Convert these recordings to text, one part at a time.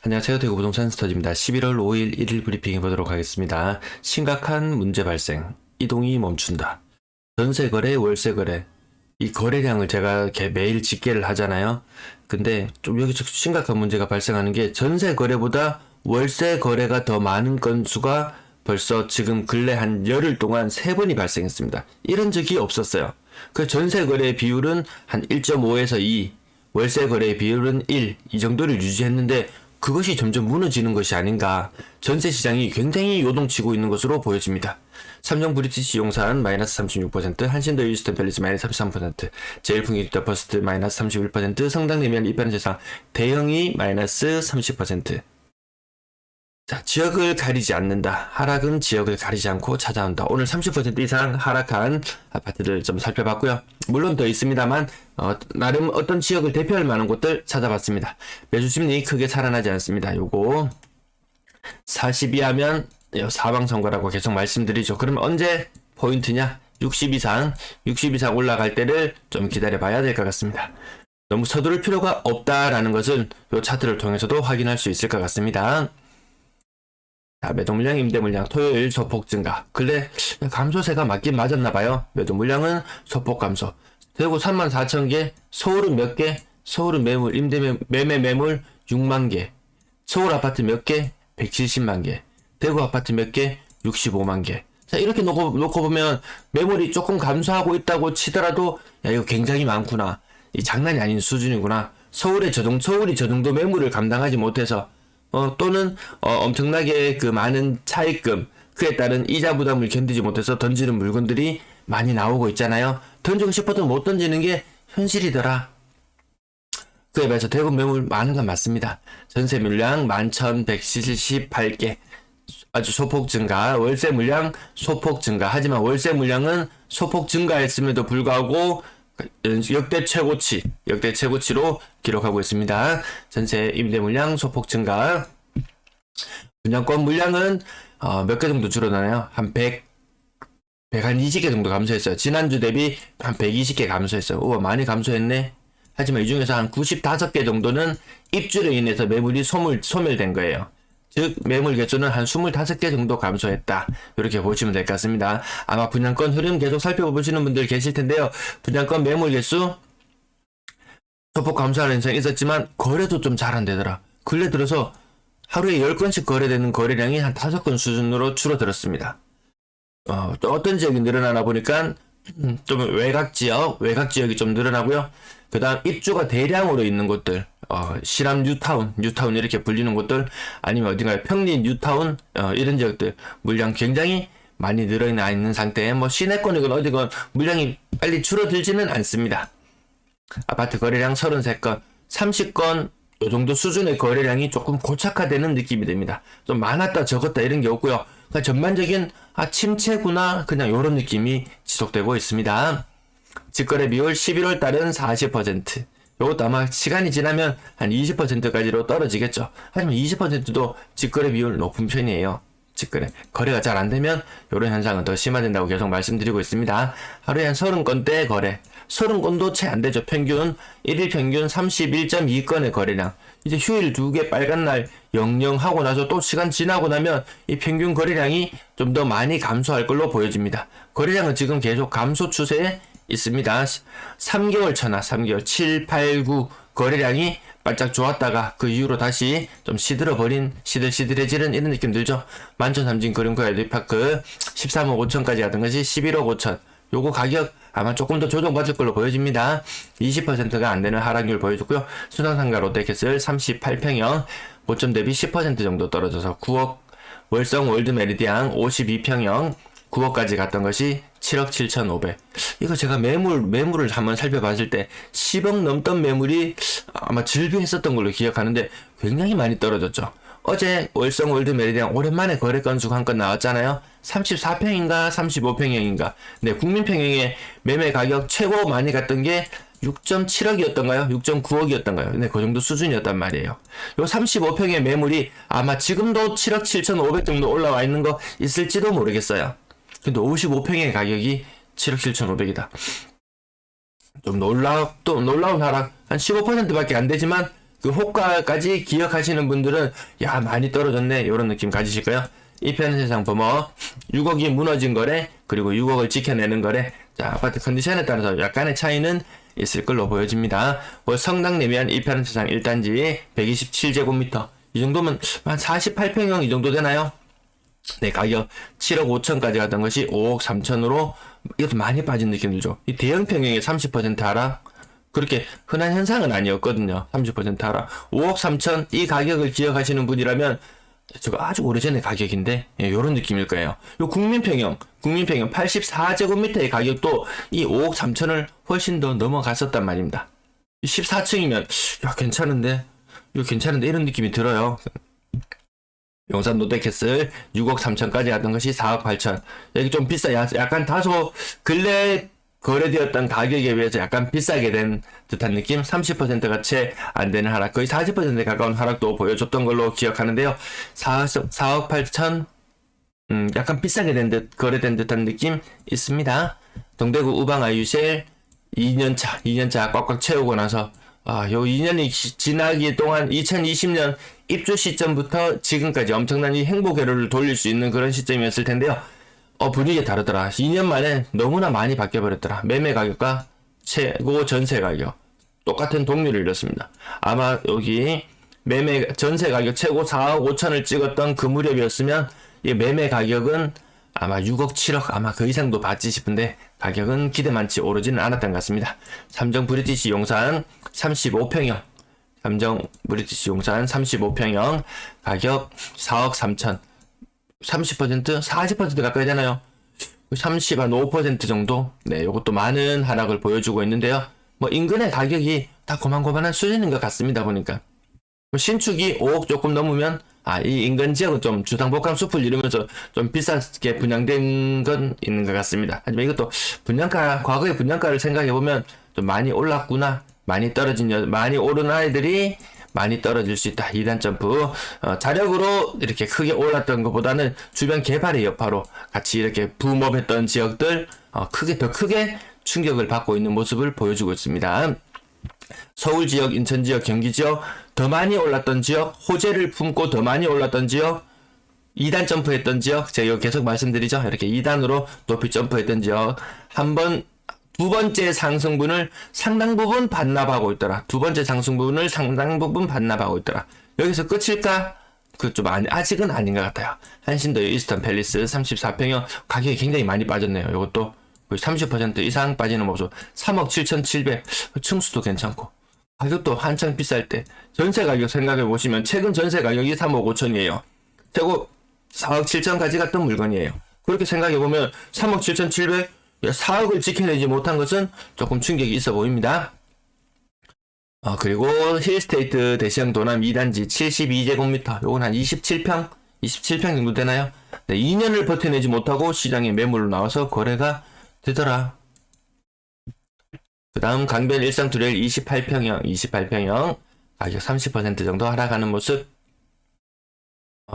안녕하세요. 대구 부동산 스터디입니다. 11월 5일 1일 브리핑해 보도록 하겠습니다. 심각한 문제 발생. 이동이 멈춘다. 전세 거래, 월세 거래. 이 거래량을 제가 매일 집계를 하잖아요. 근데 좀 여기서 심각한 문제가 발생하는 게 전세 거래보다 월세 거래가 더 많은 건수가 벌써 지금 근래 한 열흘 동안 3번이 발생했습니다. 이런 적이 없었어요. 그 전세 거래 비율은 한 1.5에서 2, 월세 거래 비율은 1, 이 정도를 유지했는데 그것이 점점 무너지는 것이 아닌가. 전세 시장이 굉장히 요동치고 있는 것으로 보여집니다. 삼성 브리티시 용산 마이너스 36%, 한신더 힐스턴 팰리스 마이너스 33%, 제일풍기 더 퍼스트 마이너스 31%, 성당내면 이빠른 세상 대형이 마이너스 30%. 자, 지역을 가리지 않는다. 하락은 지역을 가리지 않고 찾아온다. 오늘 30% 이상 하락한 아파트를 좀 살펴봤고요. 물론 더 있습니다만 나름 어떤 지역을 대표할 만한 곳들 찾아봤습니다. 매수 심리 크게 살아나지 않습니다. 요거 40 이하면 사방선거라고 계속 말씀드리죠. 그러면 언제 포인트냐? 60 이상 올라갈 때를 좀 기다려 봐야 될 것 같습니다. 너무 서두를 필요가 없다라는 것은 요 차트를 통해서도 확인할 수 있을 것 같습니다. 자, 매도 물량, 임대 물량, 토요일 소폭 증가. 근래 감소세가 맞긴 맞았나봐요. 매도 물량은 소폭 감소. 대구 34,000개, 서울은 몇 개? 서울은 매물, 매매 매물 6만 개. 서울 아파트 몇 개? 170만 개. 대구 아파트 몇 개? 65만 개. 자, 이렇게 놓고 보면 매물이 조금 감소하고 있다고 치더라도 야, 이거 굉장히 많구나. 이 장난이 아닌 수준이구나. 서울이 저 정도 매물을 감당하지 못해서 또는 엄청나게 그 많은 차입금, 그에 따른 이자 부담을 견디지 못해서 던지는 물건들이 많이 나오고 있잖아요. 던지고 싶어도 못 던지는 게 현실이더라. 그에 비해서 대구 매물 많은 건 맞습니다. 전세 물량 11,178개. 아주 소폭 증가. 월세 물량 소폭 증가. 하지만 월세 물량은 소폭 증가했음에도 불구하고 역대 최고치로 기록하고 있습니다. 전세 임대 물량 소폭 증가. 분양권 물량은 몇 개 정도 줄어드나요? 한 120개 정도 감소했어요. 지난주 대비 한 120개 감소했어요. 우와, 많이 감소했네. 하지만 이 중에서 한 95개 정도는 입주로 인해서 매물이 소멸된 거예요. 즉 매물 개수는 한 25개 정도 감소했다. 이렇게 보시면 될 것 같습니다. 아마 분양권 흐름 계속 살펴보시는 분들 계실 텐데요. 분양권 매물 개수 소폭 감소하는 현상이 있었지만 거래도 좀 잘 안 되더라. 근래 들어서 하루에 10건씩 거래되는 거래량이 한 5건 수준으로 줄어들었습니다. 또 어떤 지역이 늘어나나 보니까 좀 외곽 지역이 좀 늘어나고요. 그 다음 입주가 대량으로 있는 곳들, 시람 뉴타운 이렇게 불리는 곳들, 아니면 어딘가에 평리 뉴타운, 이런 지역들 물량 굉장히 많이 늘어나 있는 상태에 시내권이건 어디건 물량이 빨리 줄어들지는 않습니다. 아파트 거래량 33건, 30건 이 정도 수준의 거래량이 조금 고착화되는 느낌이 듭니다. 좀 많았다 적었다 이런 게 없고요. 그냥 전반적인 침체구나 그냥 이런 느낌이 지속되고 있습니다. 직거래 비율 11월 달은 40%. 이것도 아마 시간이 지나면 한 20%까지로 떨어지겠죠. 하지만 20%도 직거래 비율 높은 편이에요. 직거래. 거래가 잘 안 되면 이런 현상은 더 심화된다고 계속 말씀드리고 있습니다. 하루에 한 30건대 거래. 30건도 채 안 되죠. 일일 평균 31.2건의 거래량. 이제 휴일 2개 빨간 날 00 하고 나서 또 시간 지나고 나면 이 평균 거래량이 좀 더 많이 감소할 걸로 보여집니다. 거래량은 지금 계속 감소 추세에 있습니다. 3개월 천하, 7, 8, 9 거래량이 바짝 좋았다가 그 이후로 다시 좀 시들시들해지는 이런 느낌 들죠. 만천 삼진 그린코 LD파크 13억 5천까지 가던 것이 11억 5천. 요거 가격 아마 조금 더 조정받을 걸로 보여집니다. 20%가 안 되는 하락률 보여줬고요. 수산상가 롯데캐슬 38평형 고점 대비 10% 정도 떨어져서 9억. 월성 월드 메리디안 52평형 9억까지 갔던 것이 7억 7,500. 이거 제가 매물을 한번 살펴봤을 때 10억 넘던 매물이 아마 즐비했었던 걸로 기억하는데 굉장히 많이 떨어졌죠. 어제 월성 월드 메리디안 오랜만에 거래 건수가 한 건 나왔잖아요. 34평인가 35평형인가. 네, 국민평형의 매매 가격 최고 많이 갔던 게 6.7억이었던가요? 6.9억이었던가요? 네, 그 정도 수준이었단 말이에요. 요 35평의 매물이 아마 지금도 7억 7,500 정도 올라와 있는 거 있을지도 모르겠어요. 근데 55평의 가격이 7억 7,500이다. 좀 놀라운 하락, 한 15%밖에 안 되지만 그 호가까지 기억하시는 분들은 야 많이 떨어졌네 이런 느낌 가지실 거예요. 이편 세상 범어 6억이 무너진 거래 그리고 6억을 지켜내는 거래. 자 아파트 컨디션에 따라서 약간의 차이는 있을 걸로 보여집니다. 성당 내면 이편 세상 1단지 127제곱미터 이 정도면 한 48평형 이 정도 되나요? 네, 가격 7억 5천까지 갔던 것이 5억 3천으로 이것도 많이 빠진 느낌 들죠. 이 대형 평형의 30% 하락 그렇게 흔한 현상은 아니었거든요. 30% 하락 5억 3천 이 가격을 기억하시는 분이라면 저거 아주 오래전의 가격인데 예, 요런 느낌일 거예요. 요 국민평형 84제곱미터의 가격도 이 5억 3천을 훨씬 더 넘어갔었단 말입니다. 14층이면 야 괜찮은데 이거 괜찮은데 이런 느낌이 들어요. 용산 롯데캐슬 6억 3천까지 갔던 것이 4억 8천. 여기 좀 비싸. 약간 다소 근래 거래되었던 가격에 비해서 약간 비싸게 된 듯한 느낌. 30%가 채 안 되는 하락. 거의 40%에 가까운 하락도 보여줬던 걸로 기억하는데요. 4억 8천. 약간 비싸게 된 듯, 거래된 듯한 느낌 있습니다. 동대구 우방 아유셀 2년차 꽉꽉 채우고 나서 요 2년이 지나기 동안 2020년 입주 시점부터 지금까지 엄청난 이 행복 회로를 돌릴 수 있는 그런 시점이었을 텐데요. 분위기가 다르더라. 2년 만에 너무나 많이 바뀌어버렸더라. 매매 가격과 최고 전세 가격 똑같은 동률을 이뤘습니다. 아마 여기 매매 전세 가격 최고 4억 5천을 찍었던 그 무렵이었으면 이 매매 가격은 아마 6억 7억 아마 그 이상도 받지 싶은데 가격은 기대만치 오르지는 않았던 것 같습니다. 삼정 브리티시 용산 35평형 삼정 브리티시 용산 35평형 가격 4억 3천 30% 40% 가까이 되나요? 30, 한 5% 정도? 네, 요것도 많은 하락을 보여주고 있는데요. 뭐 인근의 가격이 다 고만고만한 수준인 것 같습니다. 보니까 신축이 5억 조금 넘으면 이 인근 지역은 좀 주상복합 숲을 이루면서 좀 비싸게 분양된 건 있는 것 같습니다. 하지만 이것도 분양가, 과거의 분양가를 생각해보면 좀 많이 올랐구나. 많이 오른 아이들이 많이 떨어질 수 있다. 2단 점프. 자력으로 이렇게 크게 올랐던 것보다는 주변 개발의 여파로 같이 이렇게 붐업했던 지역들, 더 크게 충격을 받고 있는 모습을 보여주고 있습니다. 서울 지역, 인천 지역, 경기 지역, 더 많이 올랐던 지역, 호재를 품고 더 많이 올랐던 지역, 2단 점프했던 지역, 제가 계속 말씀드리죠. 이렇게 2단으로 높이 점프했던 지역, 두 번째 상승분을 상당 부분 반납하고 있더라. 두 번째 상승분을 상당 부분 반납하고 있더라. 여기서 끝일까? 아직은 아닌 것 같아요. 한신더 이스턴 팰리스 34평형 가격이 굉장히 많이 빠졌네요. 이것도 거의 30% 이상 빠지는 모습. 3억 7,700 층수도 괜찮고 가격도 한창 비쌀 때 전세 가격 생각해 보시면 최근 전세 가격이 3억 5천이에요. 최고 4억 7천까지 갔던 물건이에요. 그렇게 생각해 보면 3억 7,700 4억을 지켜내지 못한 것은 조금 충격이 있어 보입니다. 그리고 힐스테이트 대시양 도남 2단지 72제곱미터 요건 한 27평 정도 되나요? 네, 2년을 버텨내지 못하고 시장에 매물로 나와서 거래가 되더라. 그 다음 강변 일상 두레일 28평형 가격 30% 정도 하락하는 모습.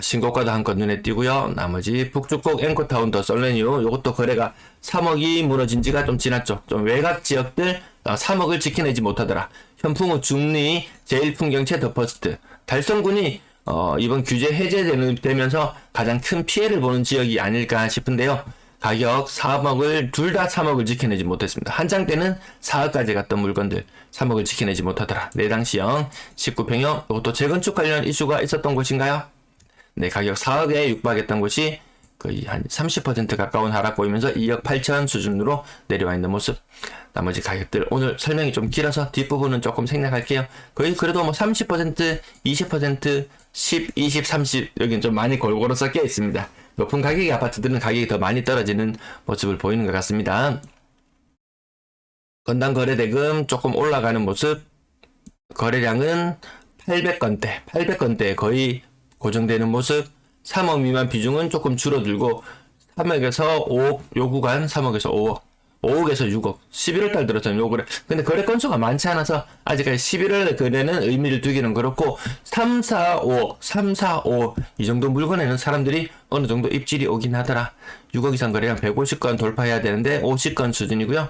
신고가도 한껏 눈에 띄고요. 나머지 북쪽곡 앵커타운 더 썰레뉴 요것도 거래가 3억이 무너진 지가 좀 지났죠. 좀 외곽 지역들 3억을 지켜내지 못하더라. 현풍우 중리 제일풍경채 더 퍼스트 달성군이 이번 규제 해제되면서 가장 큰 피해를 보는 지역이 아닐까 싶은데요. 가격 3억을 둘 다 3억을 지켜내지 못했습니다. 한장 때는 4억까지 갔던 물건들 3억을 지켜내지 못하더라. 내당시형 19평형 이것도 재건축 관련 이슈가 있었던 곳인가요? 네, 가격 4억에 육박했던 곳이 거의 한 30% 가까운 하락 보이면서 2억 8천 수준으로 내려와 있는 모습. 나머지 가격들 오늘 설명이 좀 길어서 뒷부분은 조금 생략할게요. 거의 그래도 뭐 30%, 20%, 10, 20, 30 여긴 좀 많이 골고루 섞여 있습니다. 높은 가격의 아파트들은 가격이 더 많이 떨어지는 모습을 보이는 것 같습니다. 건당 거래대금 조금 올라가는 모습. 거래량은 800건대 거의 고정되는 모습. 3억 미만 비중은 조금 줄어들고 3억에서 5억 요 구간 3억에서 5억 5억에서 6억 11월달 들어서는 요 거래. 근데 거래 건수가 많지 않아서 아직까지 11월 거래는 의미를 두기는 그렇고 3, 4, 5억 이 정도 물건에는 사람들이 어느 정도 입질이 오긴 하더라. 6억 이상 거래량 150건 돌파해야 되는데 50건 수준이고요.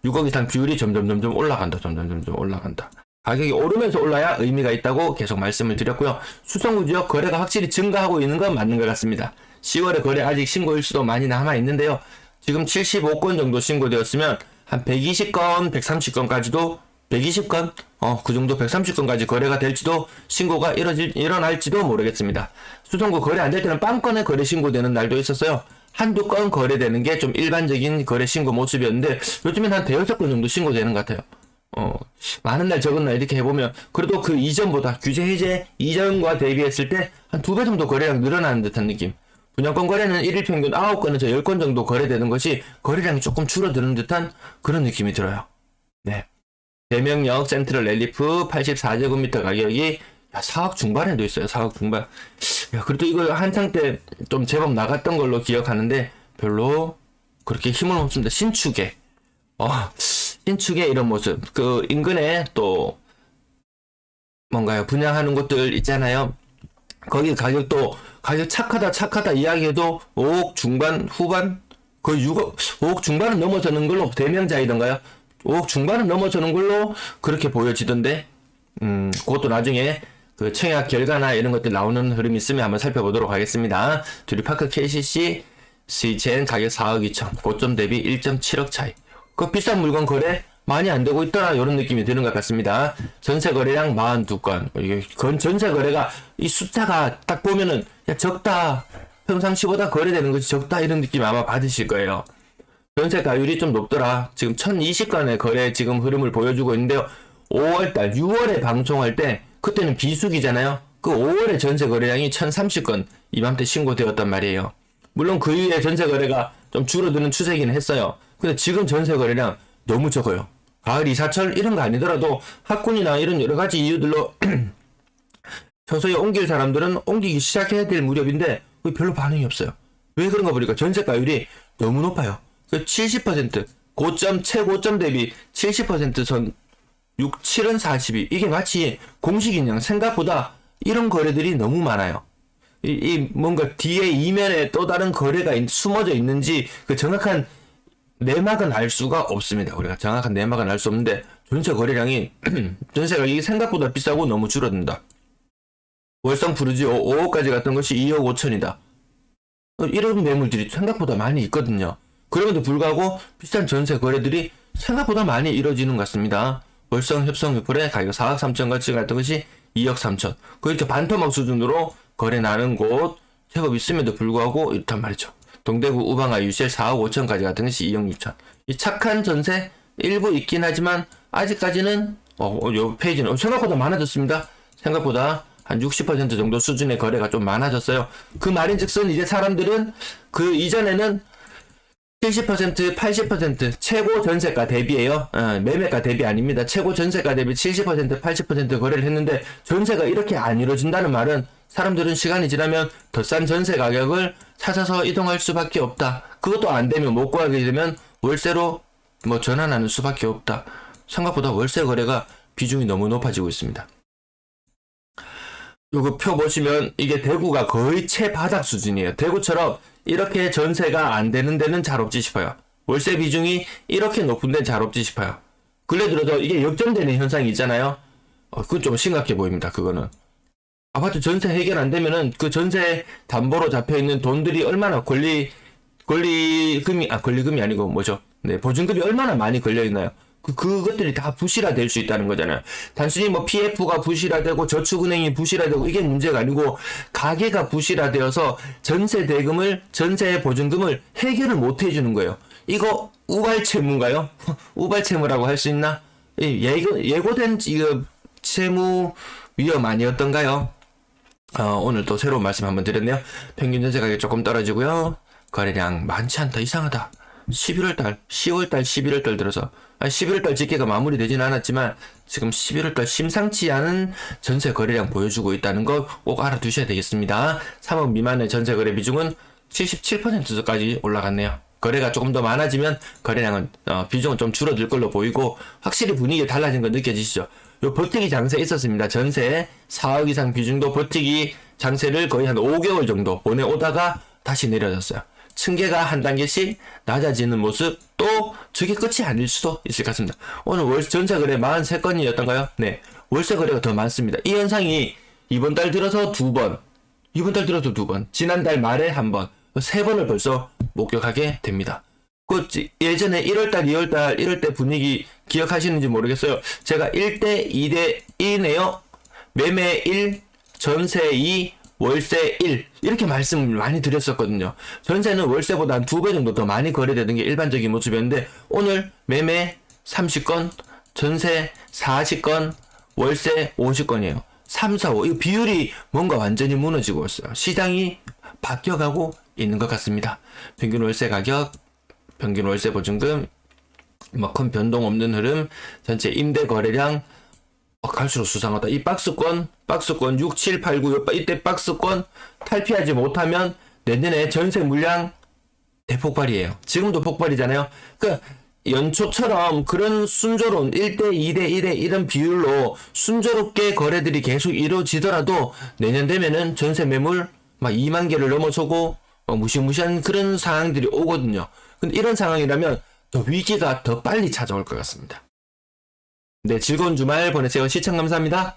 6억 이상 비율이 점점 올라간다. 가격이 오르면서 올라야 의미가 있다고 계속 말씀을 드렸고요. 수성구 지역 거래가 확실히 증가하고 있는 건 맞는 것 같습니다. 10월에 거래 아직 신고 일수도 많이 남아 있는데요. 지금 75건 정도 신고되었으면 한 120건, 130건까지도 120건? 그 정도 130건까지 거래가 될지도 신고가 일어날지도 모르겠습니다. 수성구 거래 안 될 때는 빵건에 거래 신고되는 날도 있었어요. 한두 건 거래되는 게 좀 일반적인 거래 신고 모습이었는데 요즘엔 한 대여섯 건 정도 신고되는 것 같아요. 많은 날 적은 날 이렇게 해보면 그래도 그 이전보다 규제 해제 이전과 대비했을 때 한 2배 정도 거래량 늘어나는 듯한 느낌. 분양권 거래는 1일 평균 9건에서 10건 정도 거래되는 것이 거래량이 조금 줄어드는 듯한 그런 느낌이 들어요. 네. 대명역 센트럴 렐리프 84제곱미터 가격이 4억 중반에도 있어요. 4억 중반. 야, 그래도 이거 한창 때 좀 제법 나갔던 걸로 기억하는데 별로 그렇게 힘을 없습니다. 신축에. 신축의 이런 모습. 그 인근에 또 뭔가요? 분양하는 곳들 있잖아요. 거기 가격 착하다 이야기해도 5억 중반 후반 거의 5억 중반은 넘어서는 걸로 대명자이던가요? 5억 중반은 넘어서는 걸로 그렇게 보여지던데 그것도 나중에 그 청약 결과나 이런 것들 나오는 흐름이 있으면 한번 살펴보도록 하겠습니다. 두리파크 KCC 스위첸 가격 4억 2천 고점 대비 1.7억 차이. 그 비싼 물건 거래 많이 안 되고 있더라 이런 느낌이 드는 것 같습니다. 전세 거래량 42건. 이게 전세 거래가 이 숫자가 딱 보면은 야 적다. 평상시보다 거래되는 것이 적다 이런 느낌 아마 받으실 거예요. 전세 가율이 좀 높더라. 지금 1020건의 거래 지금 흐름을 보여주고 있는데요. 5월달 6월에 방송할 때 그때는 비수기잖아요. 그 5월에 전세 거래량이 1030건 이맘때 신고되었단 말이에요. 물론 그 이후에 전세 거래가 좀 줄어드는 추세이긴 했어요. 근데 지금 전세 거래량 너무 적어요. 가을 이사철 이런 거 아니더라도 학군이나 이런 여러 가지 이유들로 평소에 옮길 사람들은 옮기기 시작해야 될 무렵인데 별로 반응이 없어요. 왜 그런가 보니까 전세가율이 너무 높아요. 70% 고점 최고점 대비 70%선 6, 7은 42 이게 마치 공식인 양 생각보다 이런 거래들이 너무 많아요. 이 뭔가 뒤에 이면에 또 다른 거래가 숨어져 있는지 그 정확한 내막은 알 수가 없습니다. 우리가 정확한 내막은 알 수 없는데 전세 거래량이 전세 가격이 생각보다 비싸고 너무 줄어든다. 월성 푸르지 5억까지 갔던 것이 2억 5천이다. 이런 매물들이 생각보다 많이 있거든요. 그럼에도 불구하고 비싼 전세 거래들이 생각보다 많이 이루어지는 것 같습니다. 월성 협성 유폴의 가격 4억 3천까지 갔던 것이 2억 3천. 그렇게 반토막 수준으로 거래 나는 곳 제법 있음에도 불구하고 이렇단 말이죠. 동대구 우방아 유실 4억 5천까지 갔던 것이 2억 6천. 이 착한 전세 일부 있긴 하지만 아직까지는 요 페이지는 생각보다 많아졌습니다. 생각보다 한 60% 정도 수준의 거래가 좀 많아졌어요. 그 말인즉슨 이제 사람들은 그 이전에는 70%, 80% 최고 전세가 대비예요. 매매가 대비 아닙니다. 최고 전세가 대비 70%, 80% 거래를 했는데 전세가 이렇게 안 이루어진다는 말은 사람들은 시간이 지나면 더 싼 전세 가격을 찾아서 이동할 수밖에 없다. 그것도 안 되면 못 구하게 되면 월세로 전환하는 수밖에 없다. 생각보다 월세 거래가 비중이 너무 높아지고 있습니다. 요거 표 보시면 이게 대구가 거의 최바닥 수준이에요. 대구처럼 이렇게 전세가 안 되는 데는 잘 없지 싶어요. 월세 비중이 이렇게 높은 데는 잘 없지 싶어요. 근래 들어서 이게 역전되는 현상이 있잖아요. 그건 좀 심각해 보입니다. 그거는. 아파트 전세 해결 안 되면은 그 전세 담보로 잡혀있는 돈들이 얼마나 권리금이 아니고 뭐죠? 네, 보증금이 얼마나 많이 걸려있나요? 그것들이 다 부실화될 수 있다는 거잖아요. 단순히 PF가 부실화되고 저축은행이 부실화되고 이게 문제가 아니고 가계가 부실화되어서 전세 보증금을 해결을 못 해주는 거예요. 이거 우발채무인가요? 우발채무라고 할 수 있나? 예고된 채무 위험 아니었던가요? 오늘 또 새로운 말씀 한번 드렸네요. 평균 전세 가격이 조금 떨어지고요. 거래량 많지 않다. 이상하다. 10월달, 11월달 들어서 11월달 집계가 마무리되지는 않았지만 지금 11월달 심상치 않은 전세 거래량 보여주고 있다는 거 꼭 알아두셔야 되겠습니다. 3억 미만의 전세 거래 비중은 77%까지 올라갔네요. 거래가 조금 더 많아지면 거래량은 비중은 좀 줄어들 걸로 보이고 확실히 분위기가 달라진 거 느껴지시죠? 요 버티기 장세 있었습니다. 전세 4억 이상 비중도 버티기 장세를 거의 한 5개월 정도 보내오다가 다시 내려졌어요. 층계가 한 단계씩 낮아지는 모습, 또 저게 끝이 아닐 수도 있을 것 같습니다. 오늘 월 전세 거래 43건이었던가요? 네. 월세 거래가 더 많습니다. 이 현상이 이번 달 들어서 두 번, 지난달 말에 한 번, 세 번을 벌써 목격하게 됩니다. 예전에 1월달, 2월달 이럴 때 분위기 기억하시는지 모르겠어요. 제가 1대 2대 1이네요. 매매 1, 전세 2, 월세 1 이렇게 말씀을 많이 드렸었거든요. 전세는 월세보다 한 2배 정도 더 많이 거래되는 게 일반적인 모습이었는데 오늘 매매 30건, 전세 40건, 월세 50건이에요. 3, 4, 5. 이 비율이 뭔가 완전히 무너지고 있어요. 시장이 바뀌어가고 있는 것 같습니다. 평균 월세 가격, 평균 월세 보증금, 큰 변동 없는 흐름, 전체 임대 거래량, 갈수록 수상하다. 이 박스권 6, 7, 8, 9, 이때 박스권 탈피하지 못하면 내년에 전세 물량 대폭발이에요. 지금도 폭발이잖아요. 연초처럼 그런 순조로운 1대 2대 1의 이런 비율로 순조롭게 거래들이 계속 이루어지더라도 내년 되면은 전세 매물 막 2만 개를 넘어서고 무시무시한 그런 상황들이 오거든요. 근데 이런 상황이라면 더 위기가 더 빨리 찾아올 것 같습니다. 네, 즐거운 주말 보내세요. 시청 감사합니다.